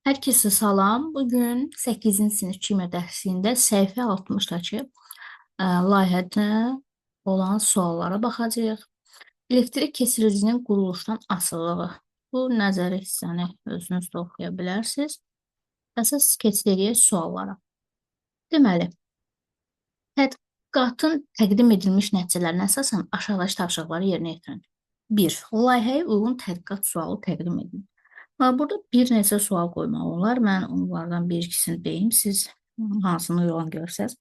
Hər kəsə salam. Bugün 8-ci sinif kimya dərsində səhifə 60-dakı layihədə olan suallara baxacağıq. Elektrik keçiricinin quruluşdan asılılığı. Bu nəzəri hissəni özünüz də oxuya bilərsiniz. Əsas keçid edək suallara. Deməli, tədqiqatın təqdim edilmiş nəticələrinə əsasən aşağıdakı tapşırıqları yerinə yetirin. 1. Layihəyə uyğun tədqiqat sualı təqdim edin. Burada bir neçə sual qoymaq olar. Mən onlardan bir-ikisini deyim. Siz hansını uyğun görsəz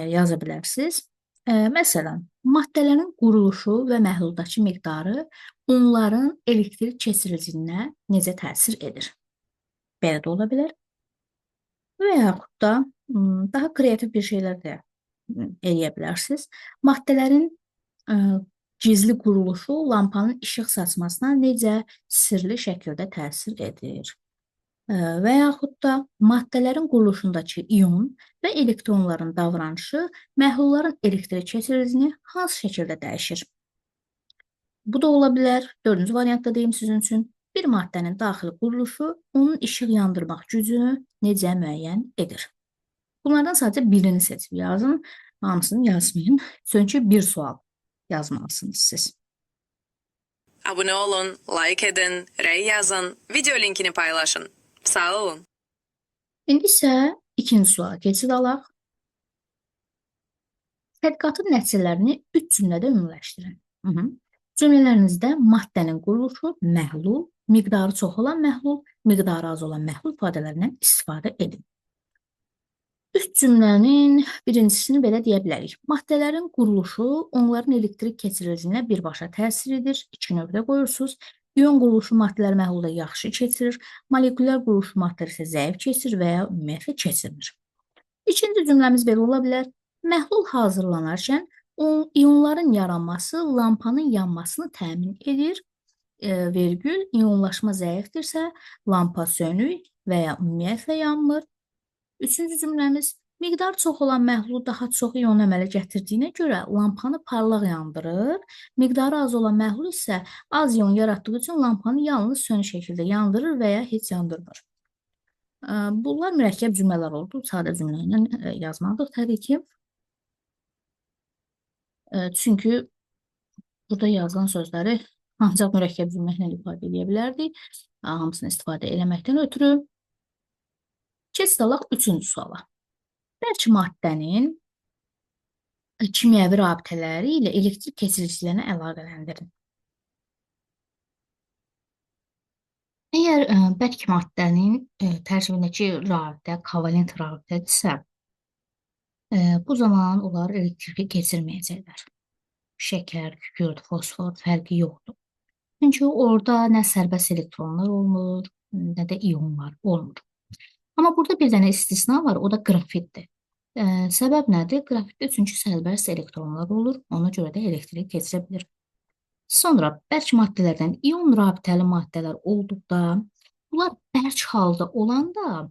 yaza bilərsiniz. Məsələn, maddələrin quruluşu və məhluldakı miqdarı onların elektrik keçiriciliyinə necə təsir edir? Belə də ola bilər. Və yaxud da daha kreativ bir şeylər də eləyə bilərsiniz. Maddələrin gizli quruluşu lampanın işıq saçmasına necə sirli şəkildə təsir edir? Və yaxud da maddələrin quruluşundakı ion və elektronların davranışı məhlulların elektrik keçiriciliyini hansı şəkildə dəyişir? Bu da ola bilər. Dördüncü variantda deyim sizin üçün. Bir maddənin daxili quruluşu onun işıq yandırmaq gücünü necə müəyyən edir? Bunlardan sadəcə birini seçib yazın. Hamısını yazmayın. Çünki bir sual yazmalısınız siz. Abone olun, like edin, rey yazın, video linkini paylaşın. Sağ olun. İndi isə ikinci suala keçid alaq. Tədqiqatın nəticələrini 3 cümlədə ümumiləşdirin. Cümlələrinizdə maddənin quruluşu, məhlul, miqdarı çox olan məhlul, miqdarı az olan məhlul ifadələrindən istifadə edin. 3 cümlənin birincisini belə deyə bilərik. Maddələrin quruluşu onların elektrik keçiriciliyinə birbaşa təsir edir. 2 nöqtə qoyursunuz. İon quruluşu maddələr məhlulda yaxşı keçirir. Moleküllər quruluşu maddələr isə zəif keçir və ya ümumiyyətlə keçirmir. İkinci cümləmiz belə ola bilər. Məhlul hazırlanarkən ionların yaranması lampanın yanmasını təmin edir. Vergül, ionlaşma zəifdirsə, lampa sönük və ya ümumiyyətlə yanmır. Üçüncü cümləmiz, miqdar çox olan məhlul daha çox ion əmələ gətirdiyinə görə lampanı parlaq yandırır. Miqdarı az olan məhlul isə az ion yaratdığı üçün lampanı yalnız sönük şəkildə yandırır və ya heç yandırmır. Bunlar mürəkkəb cümlələr oldu. Sadə cümlə ilə yazmalıyıq təbii ki. Çünki burada yazılan sözləri ancaq mürəkkəb cümlə ilə ifadə edə bilərdik. Hamısını istifadə eləməkdən ötürü. Keçid alaq 3-cü suala. Bərk maddənin kimyəvi rabitələri ilə elektrik keçiriciliyinə əlaqələndirin. Əgər bərk maddənin tərkibindəki rabitə kovalent rabitədirsə, bu zaman onlar elektriki keçirməyəcəklər. Şəkər, kükürt, fosfor fərqi yoxdur. Çünki orada nə sərbəst elektronlar olmur, nə də ionlar olmur. Amma burada bir dənə istisna var, o da qrafitdir. Səbəb nədir? Qrafitdə çünki sərbəst elektronlar olur, ona görə də elektrik keçirə bilir. Sonra bərk maddələrdən ion rabitəli maddələr olduqda, bunlar bərk halda olanda,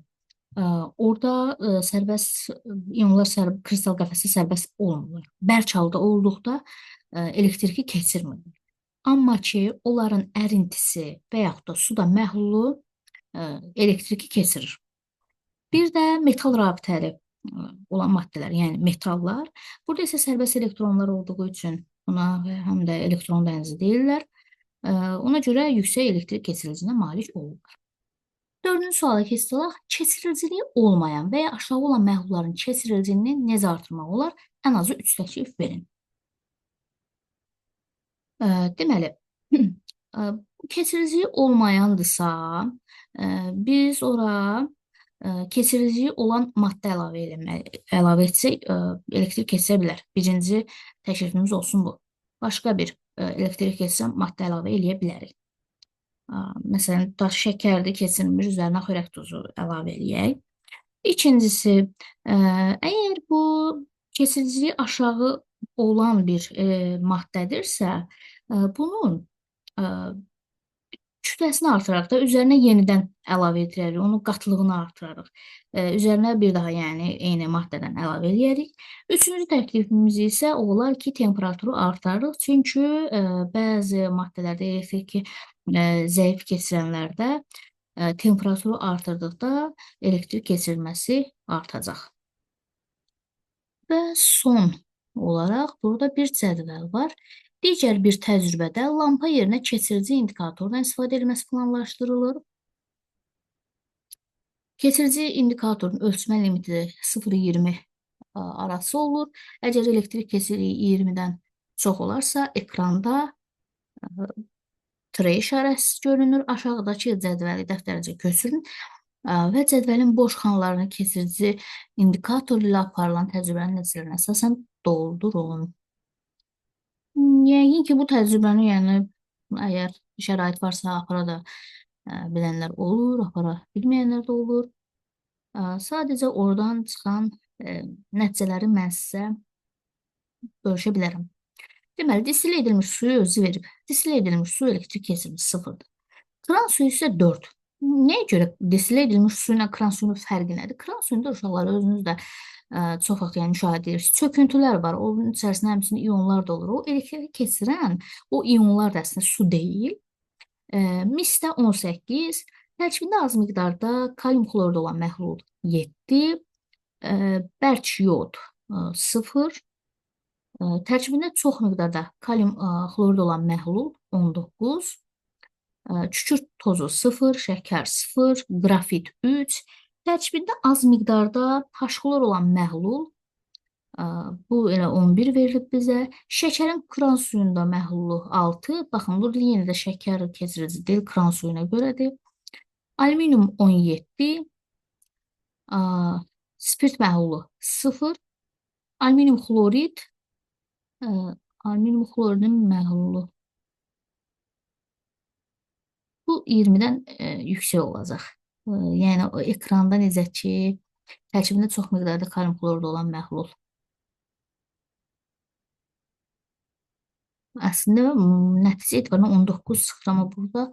orada sərbəst ionlar kristal qəfəsi sərbəst olmur. Bərk halda olduqda elektriki keçirmir. Amma ki, onların ərintisi və yaxud da suda məhlulu elektriki keçirir. Bir də metal rabitəli olan maddələr, yəni metallar. Burada isə sərbəst elektronlar olduğu üçün buna həm də elektron dənzi deyirlər. Ona görə yüksək elektrik keçiriciliyinə malik olurlar. Dördüncü suala keçid alaq. Keçiriciliyi olmayan və ya aşağı olan məhlulların keçiriciliyini necə artırmaq olar? Ən azı 3 təklif verin. Deməli, keçiriciliyi olmayandırsa, biz ora keçiriciliyi olan maddə əlavə etsək, elektrik keçirə bilər. Birinci təklifimiz olsun bu. Başqa bir elektrik keçirən maddə əlavə eləyə bilərik. Məsələn, daş şəkərdir, keçirmir, üzərinə xörək tuzu əlavə eləyək. İkincisi, əgər bu keçiriciliyi aşağı olan bir maddədirsə, bunun kütləsini artıraraq da üzərinə yenidən əlavə edirik, onun qatılığını artırarıq. Üzərinə bir daha, yəni eyni maddədən əlavə edirik. Üçüncü təklifimiz isə olar ki, temperaturu artırırıq. Çünki bəzi maddələrdə elektrik zəif keçirənlərdə temperaturu artırdıqda elektrik keçirilməsi artacaq. Və son olaraq burada bir cədvəl var. Digər bir təcrübədə lampa yerinə keçirici indikatordan istifadə edilməsi planlaşdırılır. Keçirici indikatorun ölçmə limiti 0-20 arası olur. Əgər elektrik keçirliyi 20-dən çox olarsa, ekranda tire işarəsi görünür. Aşağıdakı cədvəli dəftərcə köçürün və cədvəlin boş xanlarını keçirici indikator ilə aparılan təcrübənin nəticələrinə əsasən doldurun. Yəqin ki, bu təcrübəni, yəni əgər şərait varsa, apara da bilənlər olur, apara bilməyənlər də olur. Sadəcə oradan çıxan nəticələri mən sizə bölüşə bilərəm. Deməli, distilə edilmiş suyu özü verib. Distilə edilmiş su elektrik keçirmisi 0-dır. Kran suyu isə 4. Nəyə görə distilə edilmiş su ilə kran suyunun fərqi nədir? Kran suyunda uşaqlar özünüz də çox vaxt yəni müşahidə edirsiniz. Çöküntülər var. Onun içərisində həmçinin ionlar da olur. O elektrik keçirən o ionlar da əslində su deyil. Misdə 18, tərkibində az miqdarda kalium xlorida olan məhlul 7, bərk yod 0, tərkibində çox miqdarda kalium xlorida olan məhlul 19, kükürt tozu 0, şəkər 0, qrafit 3, tərkibində az miqdarda H-xlor olan məhlul, bu elə 11 verilib bizə. Şəkərin kran suyunda məhlulu 6, baxın, burada yenə də şəkər keçirici deyil, kran suyuna görədir. Alüminium 17, spirt məhlulu 0, alüminium xlorid, alüminium xloridin məhlulu bu 20-dən yüksək olacaq. Yəni o ekranda necə ki, tərkibində çox miqdarda kalium xlorida olan məhlul. Əslində nəticə etibarən 19 çıxır, amma burada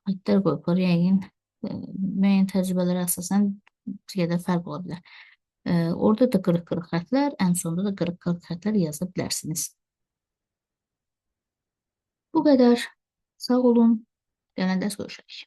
xəttlər qoyublar. Yəqin müəyyən təcrübələrə əsasən bir qədər fərq ola bilər. Orada da qırıq-qırıq xəttlər, ən sonunda da qırıq-qırıq xəttlər yaza bilərsiniz. Bu qədər. Sağ olun. Gələn dərs görüşək.